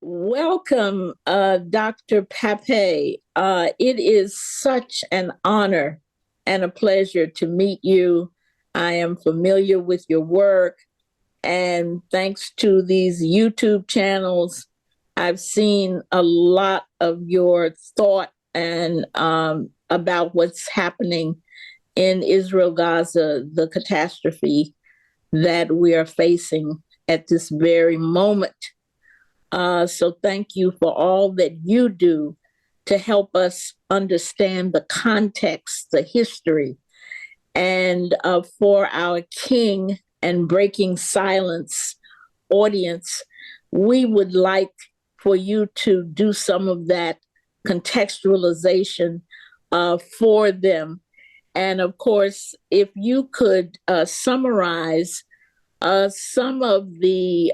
Welcome, Dr. Pape. It is such an honor and a pleasure to meet you. I am familiar with your work, and thanks to these YouTube channels, I've seen a lot of your thought and about what's happening in Israel, Gaza, the catastrophe that we are facing at this very moment. So thank you for all that you do to help us understand the context, the history, and for our King and Breaking Silence audience, we would like for you to do some of that contextualization for them. And of course, if you could summarize some of the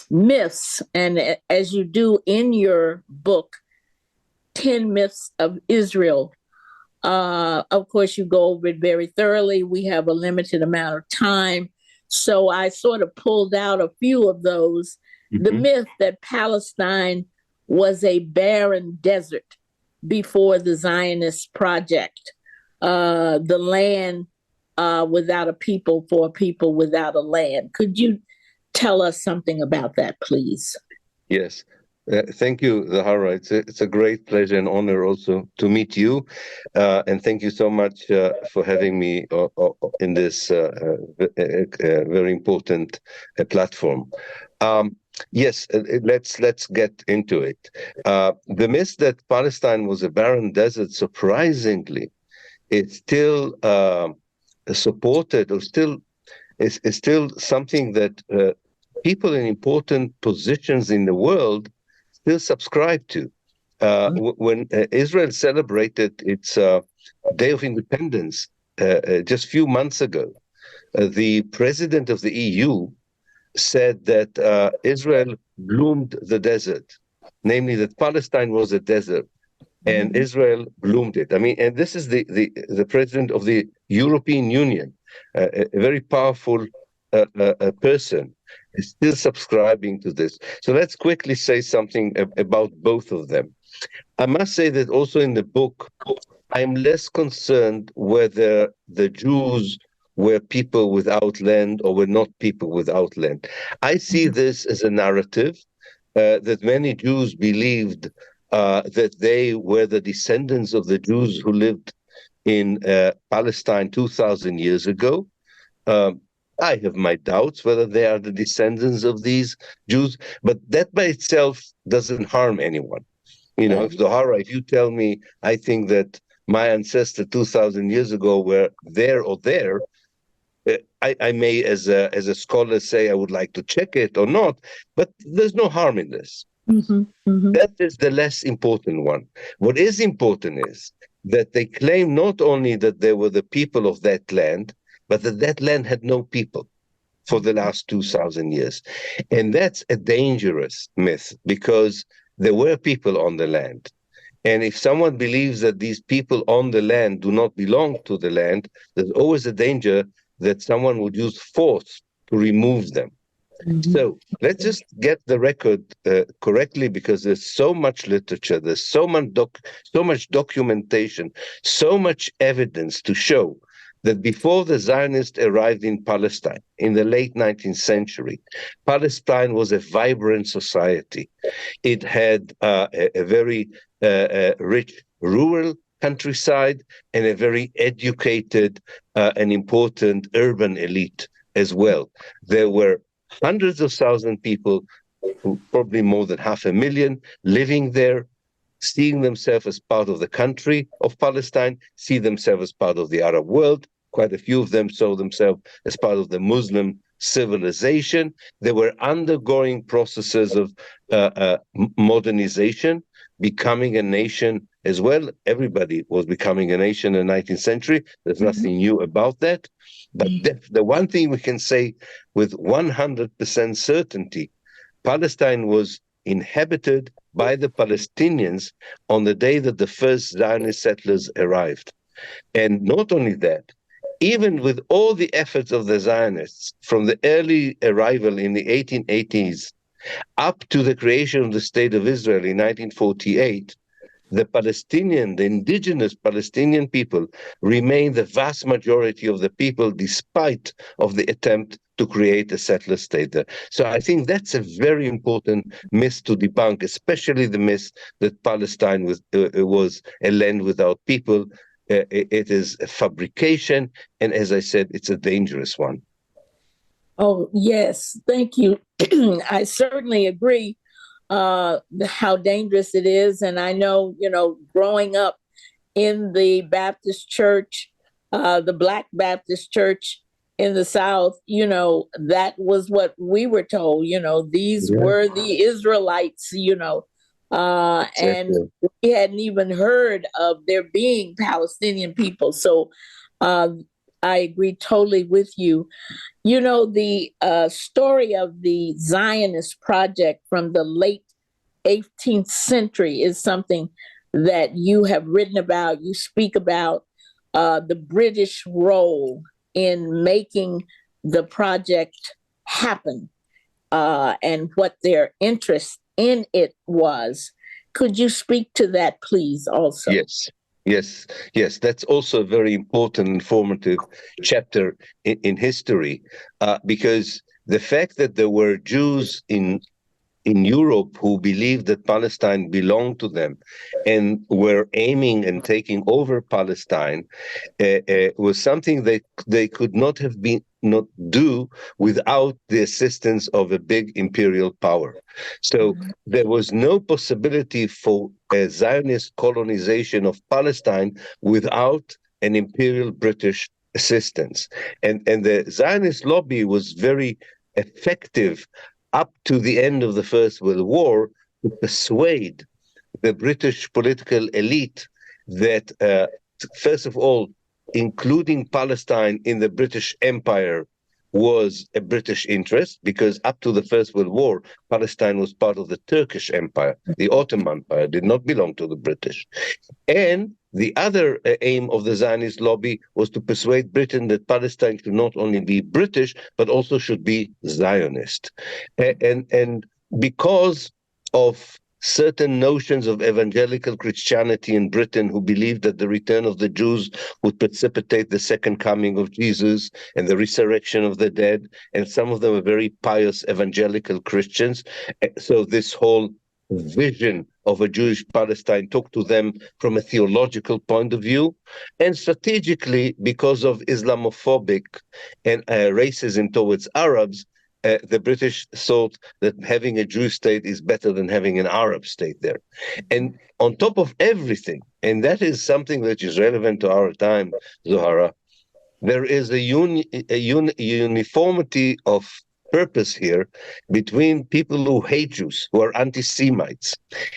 myths, and as you do in your book, 10 Myths of Israel. Of course, you go over it very thoroughly. We have a limited amount of time. So I sort of pulled out a few of those. Mm-hmm. The myth that Palestine was a barren desert before the Zionist project, the land without a people for a people without a land. Could you tell us something about that, please? Yes. Thank you, Zahara. It's a great pleasure and honor also to meet you. And thank you so much for having me in this very important platform. Yes, let's get into it. The myth that Palestine was a barren desert, surprisingly, it's still supported or still is still something that people in important positions in the world still subscribe to. When Israel celebrated its Day of Independence just a few months ago, the president of the EU said that Israel bloomed the desert, namely that Palestine was a desert, and Israel bloomed it. I mean, and this is the president of the European Union, a very powerful person, is still subscribing to this. So let's quickly say something about both of them. I must say that also in the book, I'm less concerned whether the Jews were people without land or were not people without land. I see this as a narrative that many Jews believed that they were the descendants of the Jews who lived in Palestine 2,000 years ago. I have my doubts whether they are the descendants of these Jews, but that by itself doesn't harm anyone. You know, if Zohara, if you tell me, I think that my ancestor 2,000 years ago were there or there, I may, as a scholar, say I would like to check it or not, but there's no harm in this. Mm-hmm, mm-hmm. That is the less important one. What is important is that they claim not only that they were the people of that land, but that land had no people for the last 2,000 years. And that's a dangerous myth because there were people on the land. And if someone believes that these people on the land do not belong to the land, there's always a danger that someone would use force to remove them. Mm-hmm. So let's just get the record correctly, because there's so much literature, there's so much documentation, so much evidence to show that before the Zionists arrived in Palestine in the late 19th century, Palestine was a vibrant society. It had a very rich rural countryside and a very educated and important urban elite as well. There were hundreds of thousands of people, probably more than 500,000, living there, seeing themselves as part of the country of Palestine, see themselves as part of the Arab world. Quite a few of them saw themselves as part of the Muslim civilization. They were undergoing processes of modernization, becoming a nation as well. Everybody was becoming a nation in the 19th century. There's nothing new about that. But the one thing we can say with 100% certainty, Palestine was inhabited by the Palestinians on the day that the first Zionist settlers arrived. And not only that, even with all the efforts of the Zionists from the early arrival in the 1880s Up to the creation of the State of Israel in 1948, the indigenous Palestinian people remain the vast majority of the people, despite of the attempt to create a settler state there. So I think that's a very important myth to debunk, especially the myth that Palestine was a land without people. It is a fabrication, and as I said, it's a dangerous one. Oh, yes. Thank you. I certainly agree how dangerous it is. And I know, growing up in the Baptist church, the Black Baptist church in the South, that was what we were told, these Yeah, were the Israelites, and exactly. we hadn't even heard of there being Palestinian people. So uh, I agree totally with you. The story of the Zionist project from the late 18th century is something that you have written about. You speak about the British role in making the project happen and what their interest in it was. Could you speak to that, please, also? Yes, yes. That's also a very important, informative chapter in history, because the fact that there were Jews in Europe who believed that Palestine belonged to them and were aiming and taking over Palestine was something they could not do without the assistance of a big imperial power. So there was no possibility for a Zionist colonization of Palestine without an imperial British assistance. And the Zionist lobby was very effective up to the end of the First World War to persuade the British political elite that, first of all, including Palestine in the British Empire was a British interest, because up to the First World War, Palestine was part of the Turkish Empire. The Ottoman Empire did not belong to the British. And the other aim of the Zionist lobby was to persuade Britain that Palestine should not only be British, but also should be Zionist. And because of certain notions of evangelical Christianity in Britain, who believed that the return of the Jews would precipitate the second coming of Jesus and the resurrection of the dead, and some of them were very pious evangelical Christians. So this whole vision of a Jewish Palestine talk to them from a theological point of view, and strategically because of Islamophobic and racism towards Arabs. The British thought that having a Jewish state is better than having an Arab state there. And on top of everything, and that is something that is relevant to our time, Zohara, there is a uniformity of purpose here between people who hate Jews, who are anti-Semites,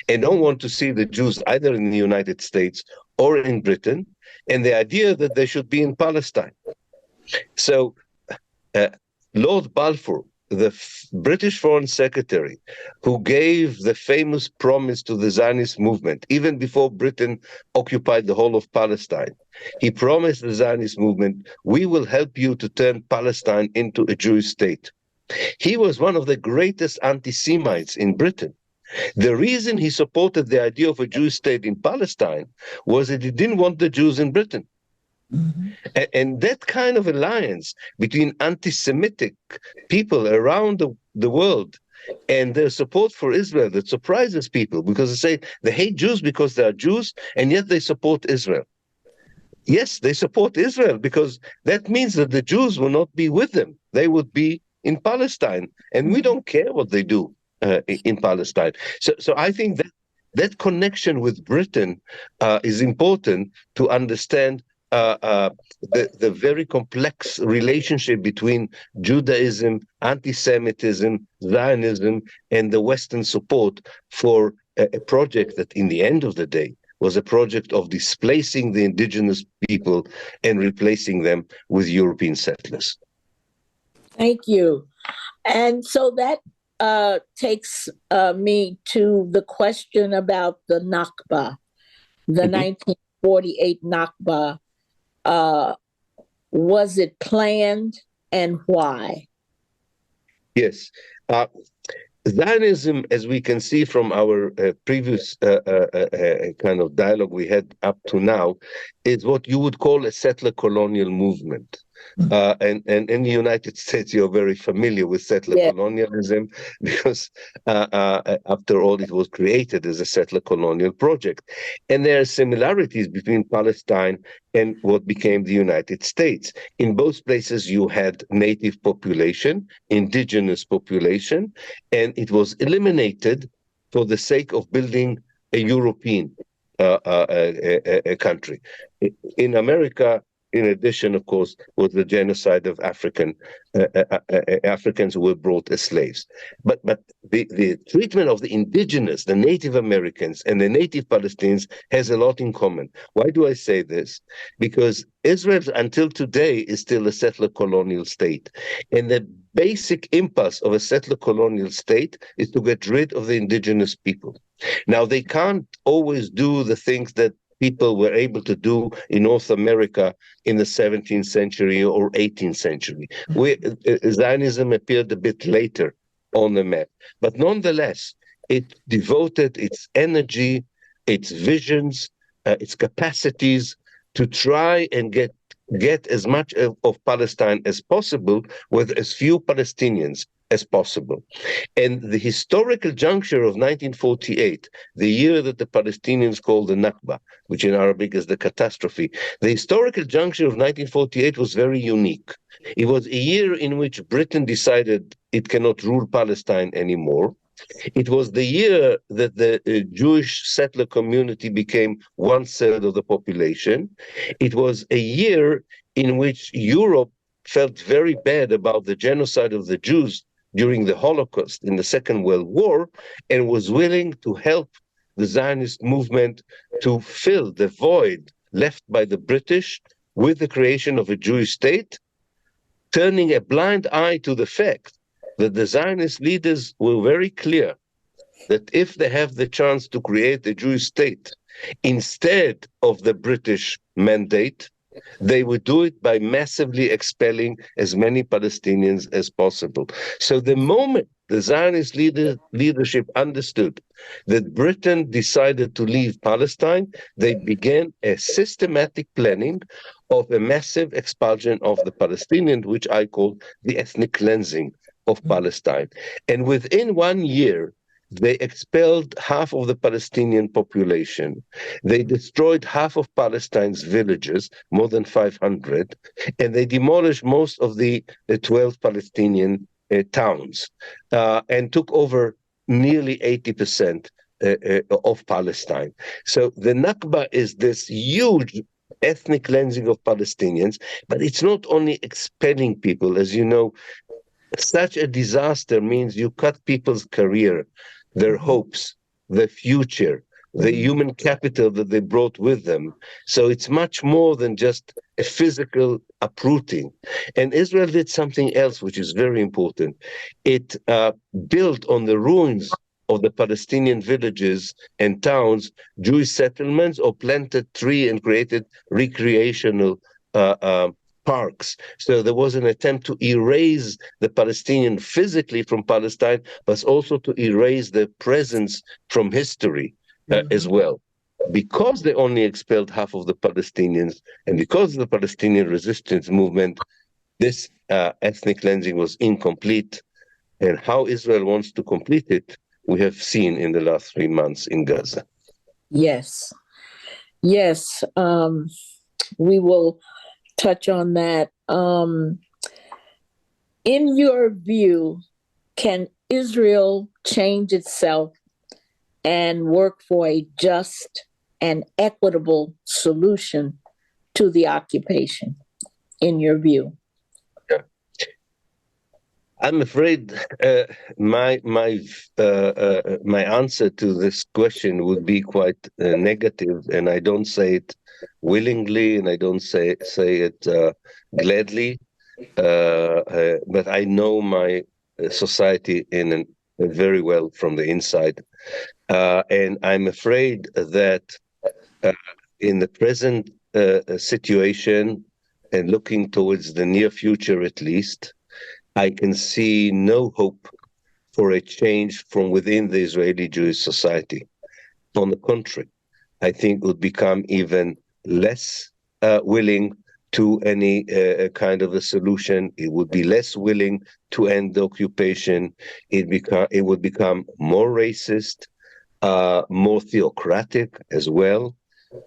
and don't want to see the Jews either in the United States or in Britain, and the idea that they should be in Palestine. So uh, Lord Balfour, the British Foreign Secretary, who gave the famous promise to the Zionist movement, even before Britain occupied the whole of Palestine, he promised the Zionist movement, we will help you to turn Palestine into a Jewish state. He was one of the greatest anti-Semites in Britain. The reason he supported the idea of a Jewish state in Palestine was that he didn't want the Jews in Britain. And that kind of alliance between anti-Semitic people around the world and their support for Israel, that surprises people, because they say they hate Jews because they are Jews, and yet they support Israel. Yes, they support Israel because that means that the Jews will not be with them. They would be in Palestine, and we don't care what they do in Palestine. So I think that connection with Britain is important to understand the very complex relationship between Judaism, anti-Semitism, Zionism, and the Western support for a project that, in the end of the day, was a project of displacing the indigenous people and replacing them with European settlers. Thank you. And so that takes me to the question about the Nakba, the 1948 Nakba. Was it planned, and why? Yes. Zionism, as we can see from our previous kind of dialogue we had up to now, is what you would call a settler colonial movement. And in the United States, you're very familiar with settler Yeah. colonialism because, after all, it was created as a settler colonial project. And there are similarities between Palestine and what became the United States. In both places, you had native population, indigenous population, and it was eliminated for the sake of building a European a country. In America, in addition, of course, was the genocide of Africans who were brought as slaves. But the treatment of the indigenous, the Native Americans, and the Native Palestinians has a lot in common. Why do I say this? Because Israel, until today, is still a settler colonial state, and the basic impulse of a settler colonial state is to get rid of the indigenous people. Now, they can't always do the things that people were able to do in North America in the 17th century or 18th century. Zionism appeared a bit later on the map. But nonetheless, it devoted its energy, its visions, its capacities to try and get as much of Palestine as possible with as few Palestinians as possible. And the historical juncture of 1948, the year that the Palestinians called the Nakba, which in Arabic is the catastrophe, the historical juncture of 1948 was very unique. It was a year in which Britain decided it cannot rule Palestine anymore. It was the year that the Jewish settler community became 1/3 of the population. It was a year in which Europe felt very bad about the genocide of the Jews during the Holocaust in the Second World War, and was willing to help the Zionist movement to fill the void left by the British with the creation of a Jewish state, turning a blind eye to the fact that the Zionist leaders were very clear that if they have the chance to create a Jewish state instead of the British mandate, they would do it by massively expelling as many Palestinians as possible. So the moment the Zionist leadership understood that Britain decided to leave Palestine, they began a systematic planning of a massive expulsion of the Palestinians, which I call the ethnic cleansing of Palestine. And within 1 year, they expelled half of the Palestinian population. They destroyed half of Palestine's villages, more than 500, and they demolished most of the 12 Palestinian towns, and took over nearly 80% of Palestine. So the Nakba is this huge ethnic cleansing of Palestinians, but it's not only expelling people. As you know, such a disaster means you cut people's career, their hopes, their future, the human capital that they brought with them. So it's much more than just a physical uprooting. And Israel did something else, which is very important. It built on the ruins of the Palestinian villages and towns, Jewish settlements, or planted trees and created recreational parks. So there was an attempt to erase the Palestinian physically from Palestine, but also to erase their presence from history as well. Because they only expelled half of the Palestinians, and because of the Palestinian resistance movement, this ethnic cleansing was incomplete. And how Israel wants to complete it, we have seen in the last 3 months in Gaza. Yes. Yes. We will touch on that. In your view, can Israel change itself and work for a just and equitable solution to the occupation, in your view? Yeah. I'm afraid my answer to this question would be quite negative, and I don't say it willingly, and I don't say it gladly, but I know my society very well from the inside, and I'm afraid that in the present situation, and looking towards the near future at least, I can see no hope for a change from within the Israeli Jewish society. On the contrary, I think would become even less willing to any kind of a solution. It would be less willing to end the occupation. It would become more racist, more theocratic as well,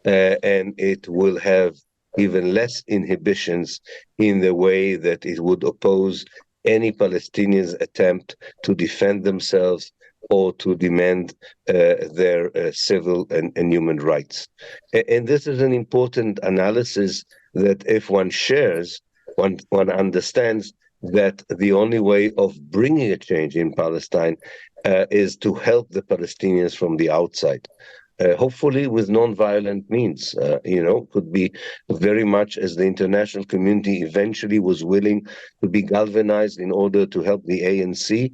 and it will have even less inhibitions in the way that it would oppose any Palestinians' attempt to defend themselves or to demand their civil and human rights. And this is an important analysis that if one shares, one understands that the only way of bringing a change in Palestine is to help the Palestinians from the outside. Hopefully with non-violent means, could be very much as the international community eventually was willing to be galvanized in order to help the ANC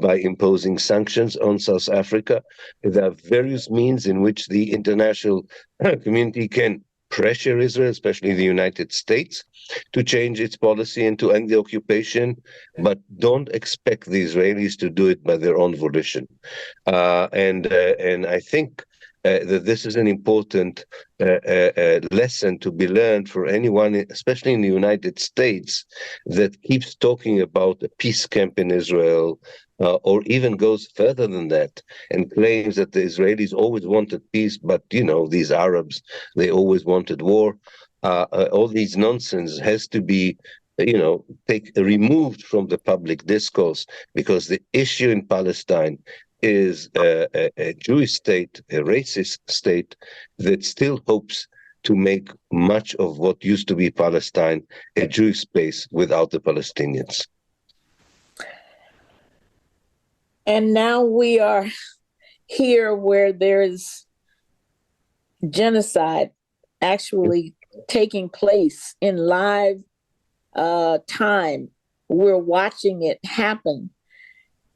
by imposing sanctions on South Africa. There are various means in which the international community can pressure Israel, especially the United States, to change its policy and to end the occupation, but don't expect the Israelis to do it by their own volition. And I think that this is an important lesson to be learned for anyone, especially in the United States, that keeps talking about a peace camp in Israel, or even goes further than that and claims that the Israelis always wanted peace, but, these Arabs, they always wanted war. All these nonsense has to be removed from the public discourse, because the issue in Palestine is a Jewish state, a racist state that still hopes to make much of what used to be Palestine a Jewish space without the Palestinians. And now we are here where there is genocide actually taking place in live time. We're watching it happen.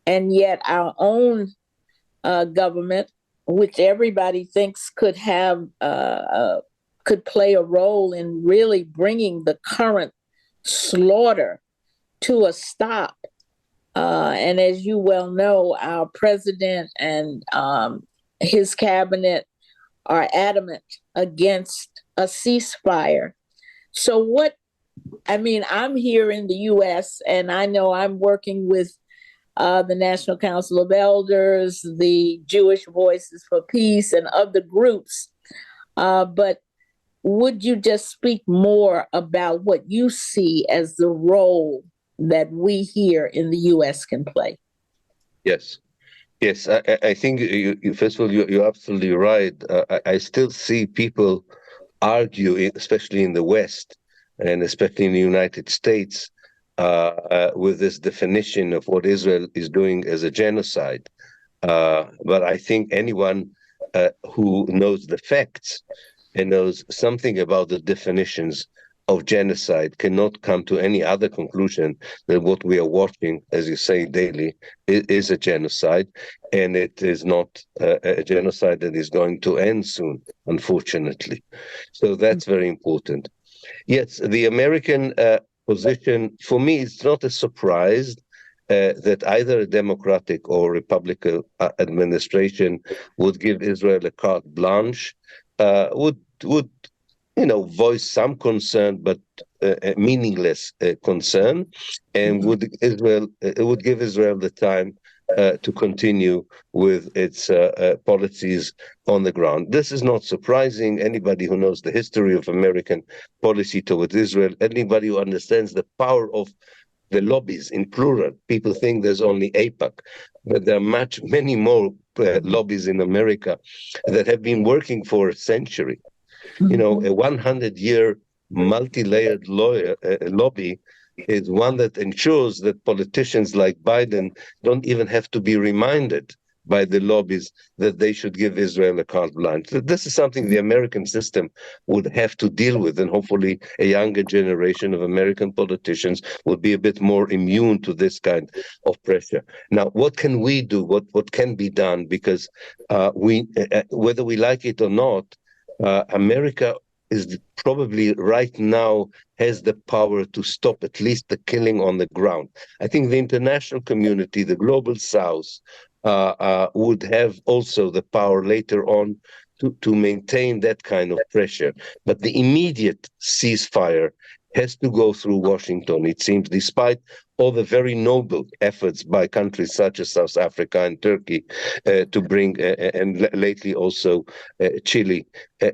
And yet our own government, which everybody thinks could play a role in really bringing the current slaughter to a stop. And as you well know, our president and his cabinet are adamant against a ceasefire. So I'm here in the U.S., and I know I'm working with the National Council of Elders, the Jewish Voices for Peace, and other groups. But would you just speak more about what you see as the role that we here in the U.S. can play? Yes. Yes, I think, first of all, you're absolutely right. I still see people argue, especially in the West, and especially in the United States, with this definition of what Israel is doing as a genocide. But I think anyone who knows the facts and knows something about the definitions of genocide cannot come to any other conclusion than what we are watching, as you say, daily, is a genocide, and it is not a genocide that is going to end soon, unfortunately. So that's very important. Yes, the American position, for me, it's not a surprise that either a Democratic or Republican administration would give Israel a carte blanche, would voice some concern, but a meaningless concern, and would give Israel the time to continue with its policies on the ground. This is not surprising. Anybody who knows the history of American policy towards Israel, anybody who understands the power of the lobbies in plural. People think there's only AIPAC, but there are many more lobbies in America that have been working for a century. A 100-year multi-layered lobby is one that ensures that politicians like Biden don't even have to be reminded by the lobbies that they should give Israel a carte blanche. This is something the American system would have to deal with, and hopefully a younger generation of American politicians will be a bit more immune to this kind of pressure. Now, what can we do? What can be done? Because whether we like it or not, America is probably right now has the power to stop at least the killing on the ground. I think the international community, the global South, would have also the power later on to maintain that kind of pressure. But the immediate ceasefire has to go through Washington, it seems, despite all the very noble efforts by countries such as South Africa and Turkey to bring, and lately also Chile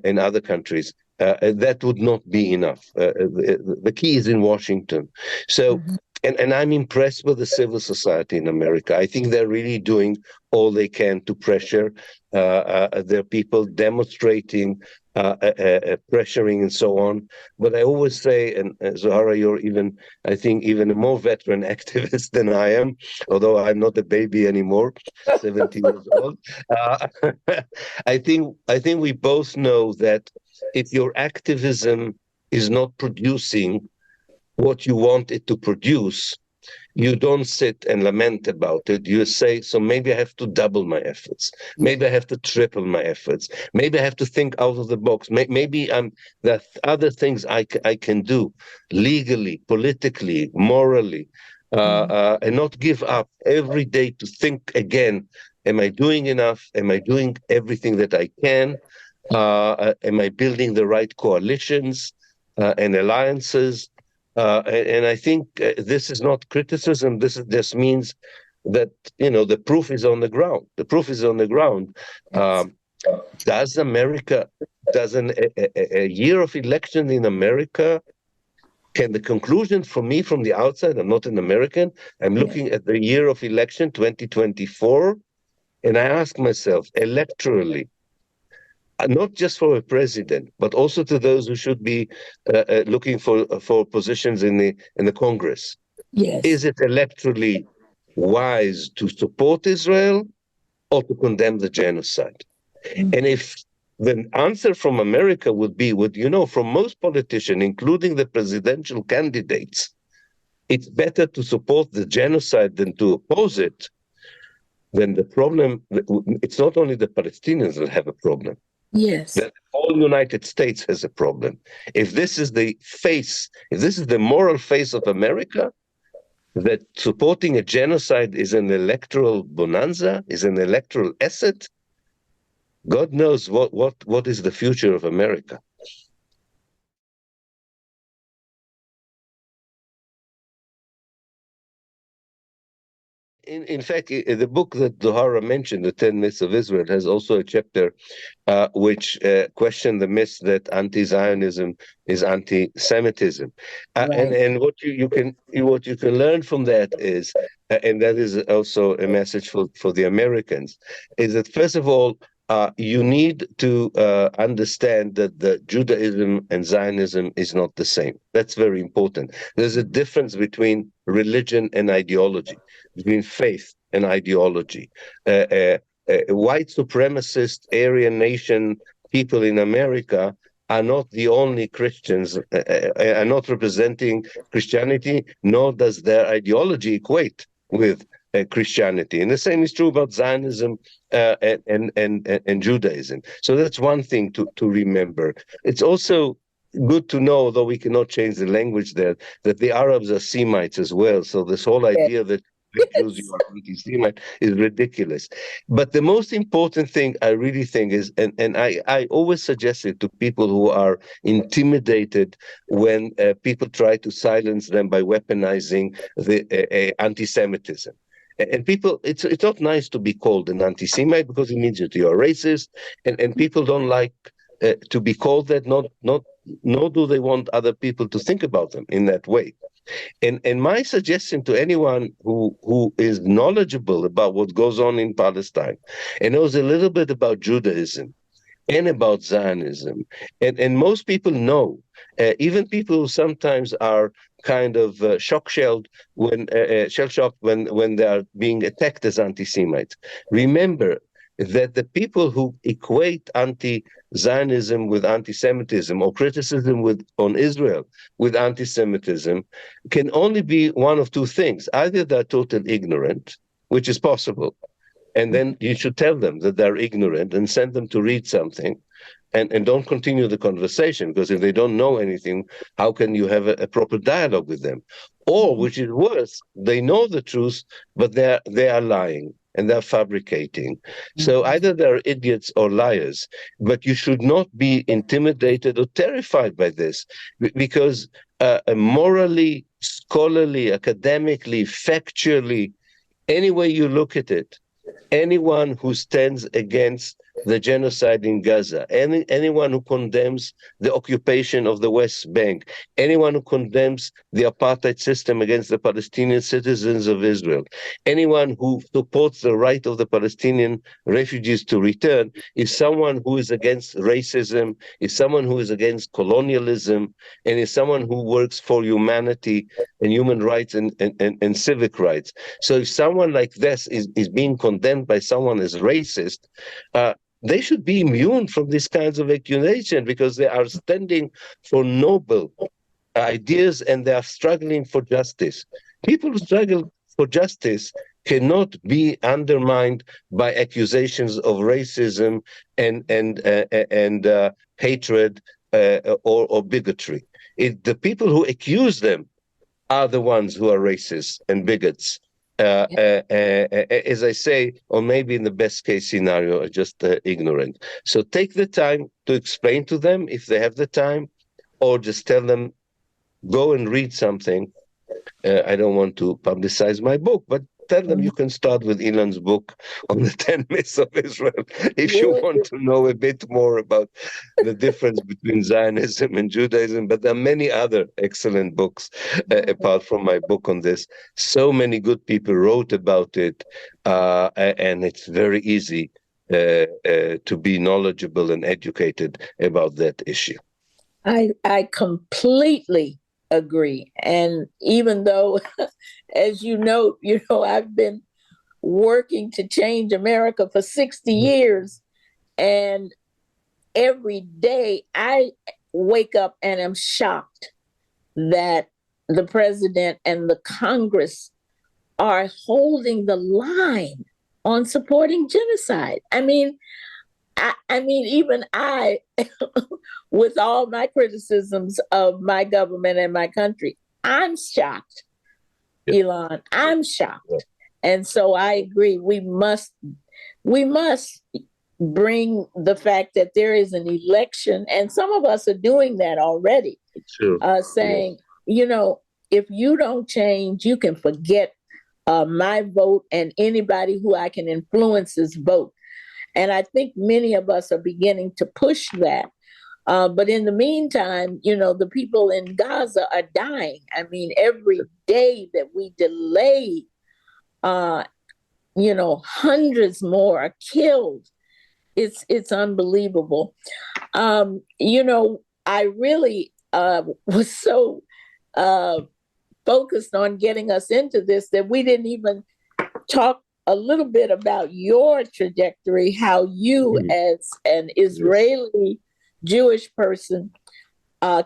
and other countries. That would not be enough. The key is in Washington. So, Mhm. and I'm impressed with the civil society in America. I think they're really doing all they can to pressure their people, demonstrating, pressuring, and so on. But I always say, and Zohara, you're even, I think, even a more veteran activist than I am, although I'm not a baby anymore, 70 years old. Uh, I think we both know that if your activism is not producing what you want it to produce, you don't sit and lament about it. You say, so maybe I have to double my efforts. Yeah. Maybe I have to triple my efforts. Maybe I have to think out of the box. Maybe there are other things I can do legally, politically, morally, Mhm. and not give up every day to think again, am I doing enough? Am I doing everything that I can? Am I building the right coalitions and alliances? And I think this is not criticism. This means that the proof is on the ground. The proof is on the ground. Yes. Um, does America? Does a year of election in America? Can the conclusion for me from the outside? I'm not an American. I'm Yeah. looking at the year of election 2024, and I ask myself electorally, not just for a president, but also to those who should be looking for positions in the Congress. Yes. Is it electorally wise to support Israel or to condemn the genocide? Mm. And if the answer from America from most politicians, including the presidential candidates, it's better to support the genocide than to oppose it, then the problem, it's not only the Palestinians that have a problem. Yes. The whole United States has a problem. If this is the moral face of America, that supporting a genocide is an electoral bonanza, is an electoral asset, God knows what is the future of America. In fact, the book that Zohara mentioned, The 10 Myths of Israel, has also a chapter which question the myth that anti-Zionism is anti-Semitism, and Right. what you can learn from that is, and that is also a message for the Americans, is that first of all, you need to understand that the Judaism and Zionism is not the same. That's very important. There's a difference between religion and ideology, between faith and ideology. White supremacist Aryan nation people in America are not the only Christians, are not representing Christianity, nor does their ideology equate with Christianity. And the same is true about Zionism and Judaism. So that's one thing to remember. It's also good to know, though we cannot change the language there, that the Arabs are Semites as well. So this whole idea that the Jews, you Yes. are anti-Semite, is ridiculous. But the most important thing I really think is, and I always suggest it to people who are intimidated when people try to silence them by weaponizing the anti-Semitism. And people, it's not nice to be called an anti-Semite because it means that you are racist, and people don't like to be called that. Nor do they want other people to think about them in that way. And my suggestion to anyone who is knowledgeable about what goes on in Palestine and knows a little bit about Judaism and about Zionism, and most people know, even people who sometimes are kind of shell shocked when they are being attacked as anti-Semites. Remember that the people who equate anti-Zionism with anti-Semitism, or criticism on Israel with anti-Semitism, can only be one of two things: either they're totally ignorant, which is possible, And then you should tell them that they're ignorant and send them to read something, and don't continue the conversation, because if they don't know anything, how can you have a proper dialogue with them? Or, which is worse, they know the truth, but they are lying and they're fabricating. So Mhm. either they're idiots or liars, but you should not be intimidated or terrified by this, because morally, scholarly, academically, factually, any way you look at it, anyone who stands against the genocide in Gaza, anyone who condemns the occupation of the West Bank, anyone who condemns the apartheid system against the Palestinian citizens of Israel, anyone who supports the right of the Palestinian refugees to return, is someone who is against racism, is someone who is against colonialism, and is someone who works for humanity and human rights and civic rights. So if someone like this is being condemned by someone as racist, they should be immune from these kinds of accusation, because they are standing for noble ideas and they are struggling for justice. People who struggle for justice cannot be undermined by accusations of racism and hatred or bigotry. The people who accuse them are the ones who are racist and bigots. As I say, or maybe in the best case scenario, are just ignorant. So take the time to explain to them if they have the time, or just tell them, go and read something. I don't want to publicize my book, but tell them you can start with Ilan's book on the 10 myths of Israel if you Would want to know a bit more about the difference between Zionism and Judaism. But there are many other excellent books apart from my book on this. So many good people wrote about it, and it's very easy to be knowledgeable and educated about that issue. I completely agree. And even though, as I've been working to change America for 60 years, and every day I wake up and am shocked that the president and the Congress are holding the line on supporting genocide. I mean, even I, with all my criticisms of my government and my country, I'm shocked, Yeah. Ilan. I'm shocked. And so I agree. We must bring the fact that there is an election, and some of us are doing that already, Sure. saying, if you don't change, you can forget my vote and anybody who I can influence's vote. And I think many of us are beginning to push that. But in the meantime, the people in Gaza are dying. I mean, every day that we delay, hundreds more are killed. It's unbelievable. I really was so focused on getting us into this that we didn't even talk a little bit about your trajectory, how you, as an Israeli Jewish person,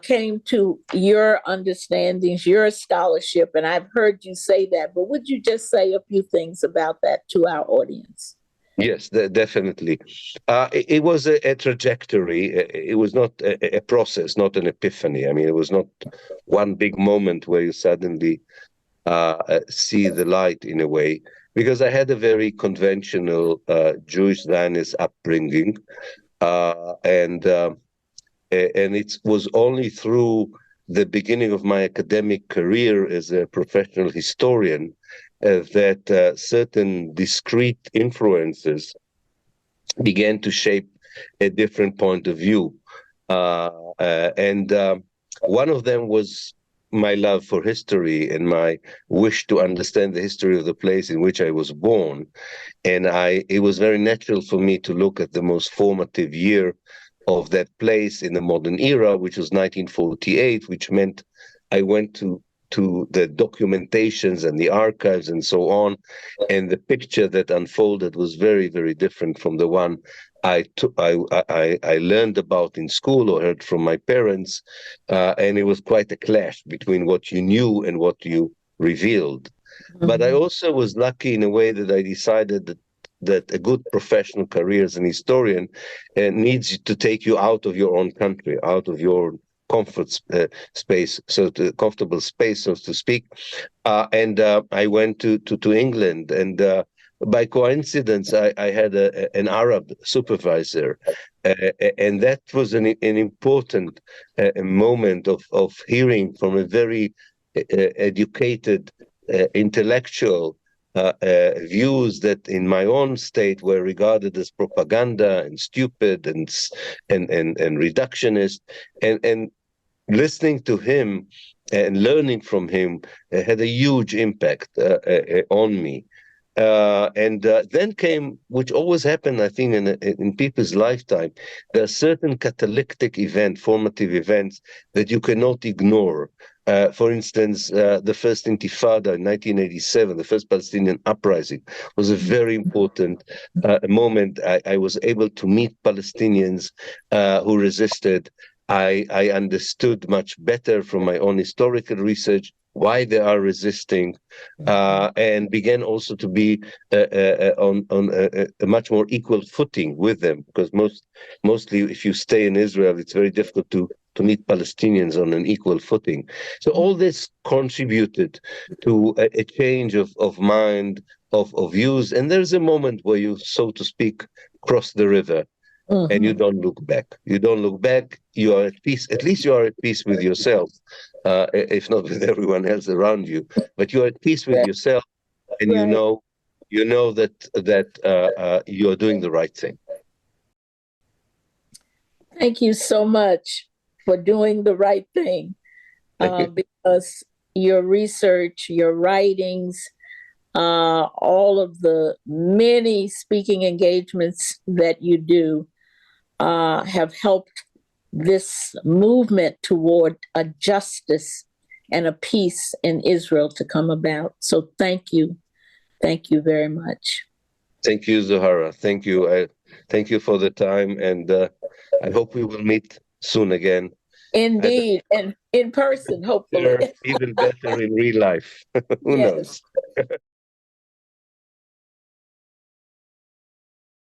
came to your understandings, your scholarship, and I've heard you say that, but would you just say a few things about that to our audience? Yes, definitely. It was a trajectory. It was not a process, not an epiphany. I mean, it was not one big moment where you suddenly see the light in a way, because I had a very conventional Jewish Zionist upbringing, and it was only through the beginning of my academic career as a professional historian that certain discrete influences began to shape a different point of view. And one of them was my love for history and my wish to understand the history of the place in which I was born. And it was very natural for me to look at the most formative year of that place in the modern era, which was 1948, which meant I went to the documentations and the archives and so on, and the picture that unfolded was very, very different from the one I learned about in school or heard from my parents, and it was quite a clash between what you knew and what you revealed. But I also was lucky in a way that I decided that that a good professional career as an historian needs to take you out of your own country, out of your comfort space, comfortable space, so to speak. And I went to England, and by coincidence, I had an Arab supervisor, and that was an important moment of hearing from a very educated intellectual views that in my own state were regarded as propaganda and stupid and reductionist, and listening to him and learning from him had a huge impact on me. And then came, which always happened, I think, in people's lifetime, there are certain catalytic events, formative events that you cannot ignore. For instance, the first Intifada in 1987, the first Palestinian uprising, was a very important moment. I was able to meet Palestinians who resisted. I understood much better from my own historical research why they are resisting, and began also to be on a much more equal footing with them, because mostly if you stay in Israel, it's very difficult to meet Palestinians on an equal footing. So all this contributed to a change of mind, of views, and there's a moment where you, so to speak, cross the river. And you don't look back. You don't look back. You are at peace. At least you are at peace with yourself, if not with everyone else around you. But you are at peace with yourself, and Right. you know that you are doing the right thing. Thank you so much for doing the right thing, because your research, your writings, all of the many speaking engagements that you do have helped this movement toward a justice and a peace in Israel to come about. So thank you. Thank you very much. Thank you, Zohara. Thank you. Thank you for the time, and I hope we will meet soon again. Indeed, and in person, hopefully. Even better in real life. Who Yes. knows?